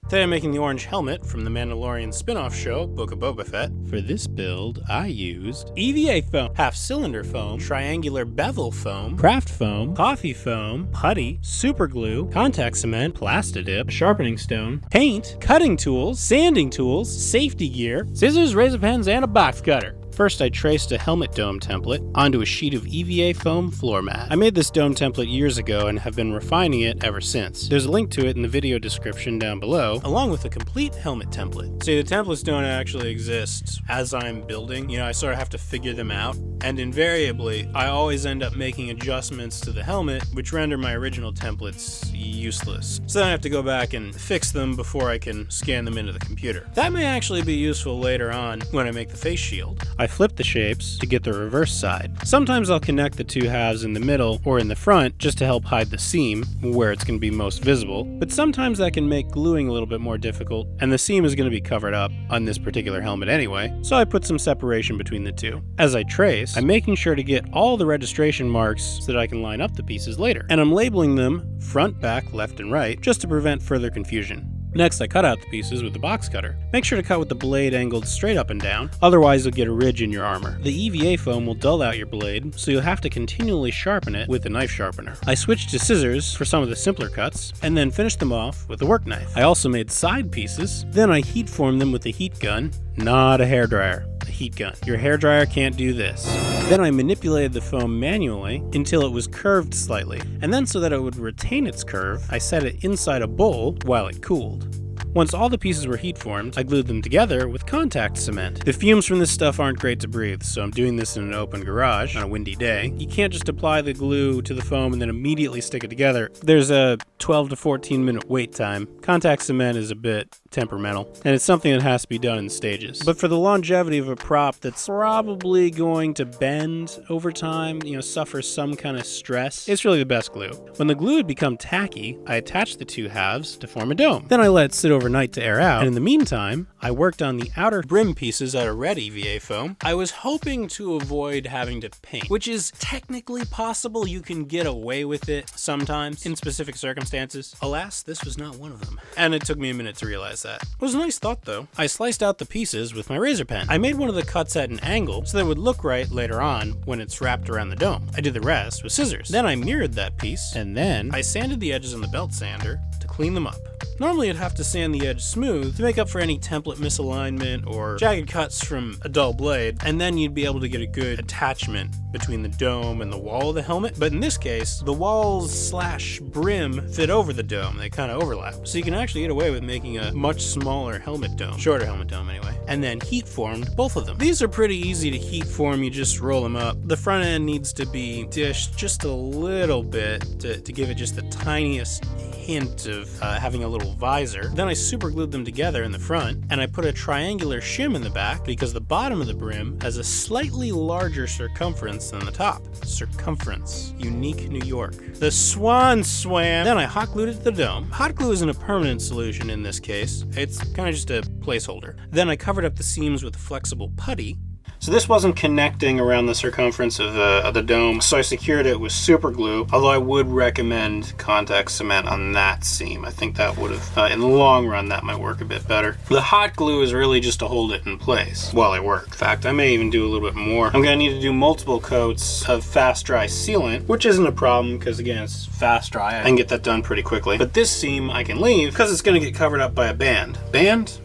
Today I'm making the orange helmet from the Mandalorian spin-off show, Book of Boba Fett. For this build, I used EVA foam, half-cylinder foam, triangular bevel foam, craft foam, coffee foam, putty, super glue, contact cement, Plastidip, sharpening stone, paint, cutting tools, sanding tools, safety gear, scissors, razor pens, and a box cutter. First, I traced a helmet dome template onto a sheet of EVA foam floor mat. I made this dome template years ago and have been refining it ever since. There's a link to it in the video description down below, along with a complete helmet template. See, the templates don't actually exist as I'm building. I sort of have to figure them out. And invariably, I always end up making adjustments to the helmet, which render my original templates useless. So then I have to go back and fix them before I can scan them into the computer. That may actually be useful later on when I make the face shield. I flip the shapes to get the reverse side. Sometimes I'll connect the two halves in the middle or in the front just to help hide the seam where it's going to be most visible, but sometimes that can make gluing a little bit more difficult, and the seam is going to be covered up on this particular helmet anyway, so I put some separation between the two. As I trace, I'm making sure to get all the registration marks so that I can line up the pieces later, and I'm labeling them front, back, left, and right just to prevent further confusion. Next, I cut out the pieces with the box cutter. Make sure to cut with the blade angled straight up and down, otherwise you'll get a ridge in your armor. The EVA foam will dull out your blade, so you'll have to continually sharpen it with a knife sharpener. I switched to scissors for some of the simpler cuts, and then finished them off with a work knife. I also made side pieces, then I heat formed them with a heat gun, not a hairdryer. A heat gun. Your hairdryer can't do this. Then I manipulated the foam manually until it was curved slightly, and then so that it would retain its curve, I set it inside a bowl while it cooled. Once all the pieces were heat formed, I glued them together with contact cement. The fumes from this stuff aren't great to breathe, so I'm doing this in an open garage on a windy day. You can't just apply the glue to the foam and then immediately stick it together. There's a 12 to 14 minute wait time. Contact cement is a bit temperamental, and it's something that has to be done in stages. But for the longevity of a prop that's probably going to bend over time, suffer some kind of stress, it's really the best glue. When the glue had become tacky, I attached the two halves to form a dome. Then I let it sit overnight to air out, and in the meantime, I worked on the outer brim pieces out of red EVA foam. I was hoping to avoid having to paint, which is technically possible. You can get away with it sometimes in specific circumstances. Alas, this was not one of them, and it took me a minute to realize that. It was a nice thought though. I sliced out the pieces with my razor pen. I made one of the cuts at an angle so that it would look right later on when it's wrapped around the dome. I did the rest with scissors. Then I mirrored that piece, and then I sanded the edges on the belt sander to clean them up. Normally I'd have to sand the edge smooth to make up for any template misalignment or jagged cuts from a dull blade, and then you'd be able to get a good attachment between the dome and the wall of the helmet. But in this case, the walls / brim fit over the dome. They kind of overlap. So you can actually get away with making a much smaller helmet dome, shorter helmet dome anyway, and then heat formed both of them. These are pretty easy to heat form. You just roll them up. The front end needs to be dished just a little bit to give it just the tiniest hint of having a little visor. Then I super glued them together in the front, and I put a triangular shim in the back because the bottom of the brim has a slightly larger circumference than the top. Circumference. Unique New York. The swan swam. Then I hot glued it to the dome. Hot glue isn't a permanent solution in this case. It's kind of just a placeholder. Then I covered up the seams with flexible putty. So this wasn't connecting around the circumference of the dome, so I secured it with super glue, although I would recommend contact cement on that seam. I think that would have, in the long run, that might work a bit better. The hot glue is really just to hold it in place while I work. In fact, I may even do a little bit more. I'm going to need to do multiple coats of fast dry sealant, which isn't a problem because, again, it's fast dry. I can get that done pretty quickly. But this seam I can leave because it's going to get covered up by a band. Band?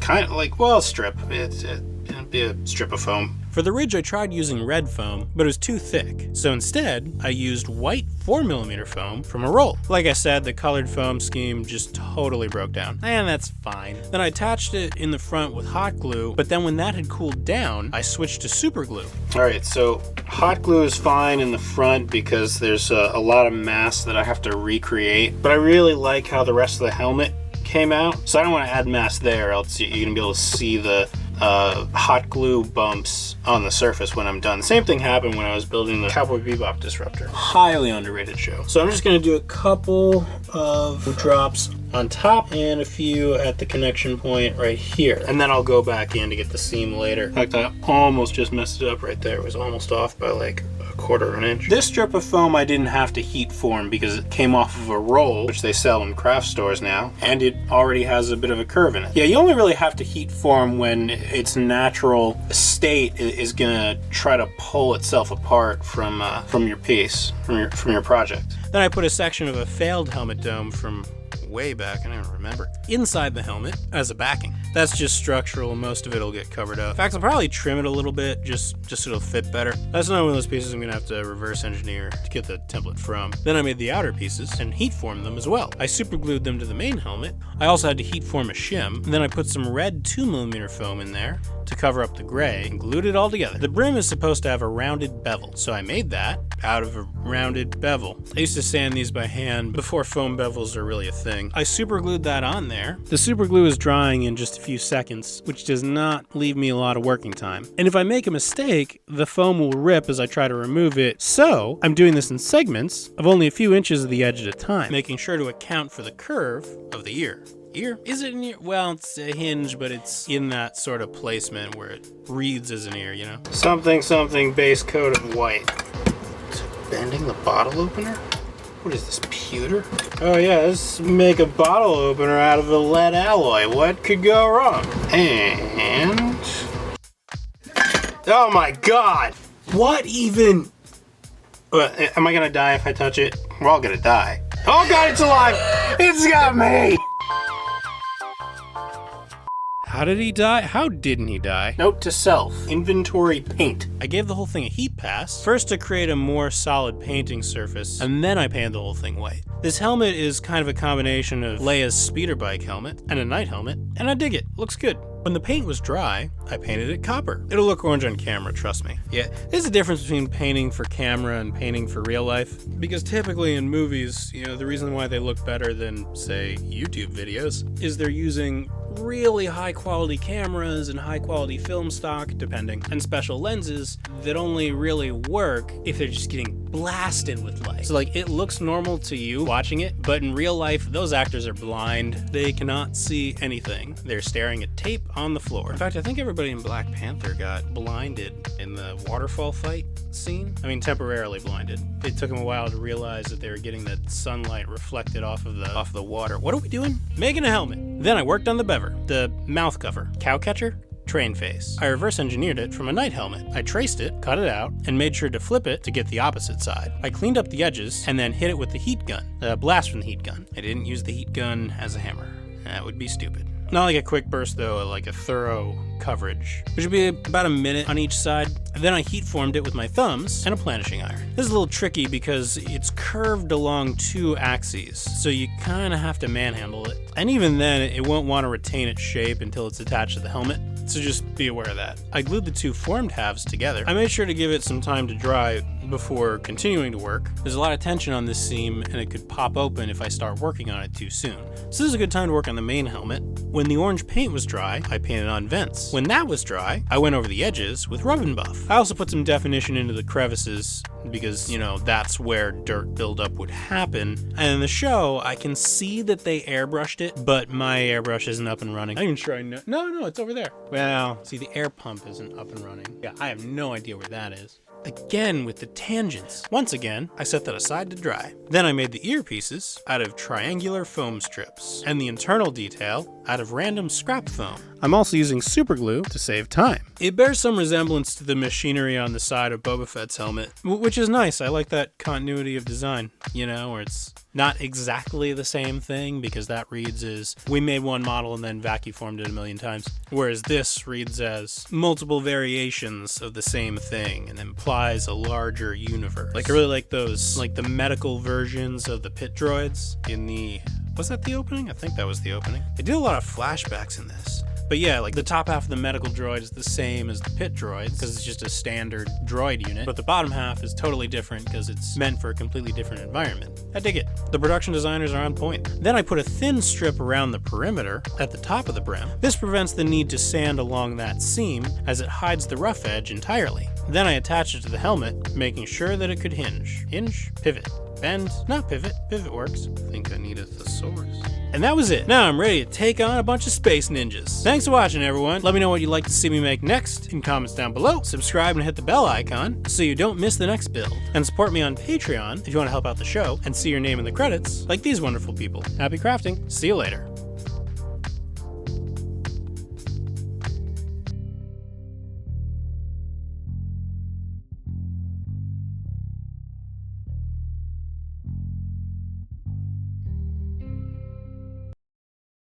Kind of like, well, a strip. It'd be a strip of foam. For the ridge, I tried using red foam, but it was too thick. So instead, I used white 4mm foam from a roll. Like I said, the colored foam scheme just totally broke down. And that's fine. Then I attached it in the front with hot glue, but then when that had cooled down, I switched to super glue. Alright, so hot glue is fine in the front because there's a lot of mass that I have to recreate. But I really like how the rest of the helmet came out. So I don't want to add mass there, else you're going to be able to see the hot glue bumps on the surface when I'm done. Same thing happened when I was building the Cowboy Bebop disruptor. Highly underrated show. So I'm just going to do a couple of drops on top and a few at the connection point right here. And then I'll go back in to get the seam later. In fact, I almost just messed it up right there. It was almost off by like a quarter of an inch. This strip of foam I didn't have to heat form because it came off of a roll, which they sell in craft stores now, and it already has a bit of a curve in it. Yeah, you only really have to heat form when its natural state is gonna try to pull itself apart from your piece, from your project. Then I put a section of a failed helmet dome from way back, I don't remember, inside the helmet as a backing. That's just structural, most of it'll get covered up. In fact, I'll probably trim it a little bit, just so it'll fit better. That's not one of those pieces I'm gonna have to reverse engineer to get the template from. Then I made the outer pieces and heat formed them as well. I super glued them to the main helmet. I also had to heat form a shim, and then I put some red 2mm foam in there to cover up the gray and glued it all together. The brim is supposed to have a rounded bevel, so I made that out of a rounded bevel. I used to sand these by hand before foam bevels are really a thing. I super glued that on there. The super glue is drying in just a few seconds, which does not leave me a lot of working time. And if I make a mistake, the foam will rip as I try to remove it. So I'm doing this in segments of only a few inches of the edge at a time, making sure to account for the curve of the ear. Ear? Is it an ear? Well, it's a hinge, but it's in that sort of placement where it reads as an ear, you know? Something base coat of white. Is it bending the bottle opener? What is this, pewter? Oh yeah, let's make a bottle opener out of a lead alloy. What could go wrong? And... oh my god! What even... am I gonna die if I touch it? We're all gonna die. Oh god, it's alive! It's got me! How did he die? How didn't he die? Note to self, inventory paint. I gave the whole thing a heat pass, first to create a more solid painting surface, and then I painted the whole thing white. This helmet is kind of a combination of Leia's speeder bike helmet and a night helmet, and I dig it, looks good. When the paint was dry, I painted it copper. It'll look orange on camera, trust me. Yeah, there's a difference between painting for camera and painting for real life. Because typically in movies, you know, the reason why they look better than, say, YouTube videos is they're using really high quality cameras and high quality film stock, depending, and special lenses that only really work if they're just getting blasted with light. So like, it looks normal to you watching it, but in real life, those actors are blind. They cannot see anything. They're staring at tape on the floor. In fact, I think everybody in Black Panther got blinded in the waterfall fight scene. I mean, temporarily blinded. It took them a while to realize that they were getting the sunlight reflected off of the water. What are we doing? Making a helmet. Then I worked on the bever, the mouth cover, cow catcher, train face. I reverse engineered it from a night helmet. I traced it, cut it out, and made sure to flip it to get the opposite side. I cleaned up the edges and then hit it with the heat gun, the blast from the heat gun. I didn't use the heat gun as a hammer. That would be stupid. Not like a quick burst though, like a thorough coverage, which would be about a minute on each side. Then I heat formed it with my thumbs and a planishing iron. This is a little tricky because it's curved along 2 axes, so you kind of have to manhandle it. And even then, it won't want to retain its shape until it's attached to the helmet, so just be aware of that. I glued the 2 formed halves together. I made sure to give it some time to dry before continuing to work. There's a lot of tension on this seam and it could pop open if I start working on it too soon. So this is a good time to work on the main helmet. When the orange paint was dry, I painted on vents. When that was dry, I went over the edges with rub and buff. I also put some definition into the crevices because, you know, that's where dirt buildup would happen. And in the show, I can see that they airbrushed it, but my airbrush isn't up and running. I'm even sure I know. No, it's over there. Well, see, the air pump isn't up and running. Yeah, I have no idea where that is. Again with the tangents. Once again, I set that aside to dry. Then I made the earpieces out of triangular foam strips and the internal detail out of random scrap foam. I'm also using super glue to save time. It bears some resemblance to the machinery on the side of Boba Fett's helmet, which is nice. I like that continuity of design, you know, where it's not exactly the same thing because that reads as we made one model and then vacuum formed it a million times. Whereas this reads as multiple variations of the same thing and implies a larger universe. Like I really like those, like the medical versions of the pit droids in the, was that the opening? I think that was the opening. They did a lot of flashbacks in this. But yeah, like the top half of the medical droid is the same as the pit droids because it's just a standard droid unit, but the bottom half is totally different because it's meant for a completely different environment. I dig it. The production designers are on point. Then I put a thin strip around the perimeter at the top of the brim. This prevents the need to sand along that seam as it hides the rough edge entirely. Then I attached it to the helmet, making sure that it could hinge. Hinge, pivot, bend, not pivot. Pivot works. I think I need a thesaurus. And that was it. Now I'm ready to take on a bunch of space ninjas. Thanks for watching, everyone. Let me know what you'd like to see me make next in comments down below. Subscribe and hit the bell icon so you don't miss the next build. And support me on Patreon if you want to help out the show and see your name in the credits like these wonderful people. Happy crafting. See you later.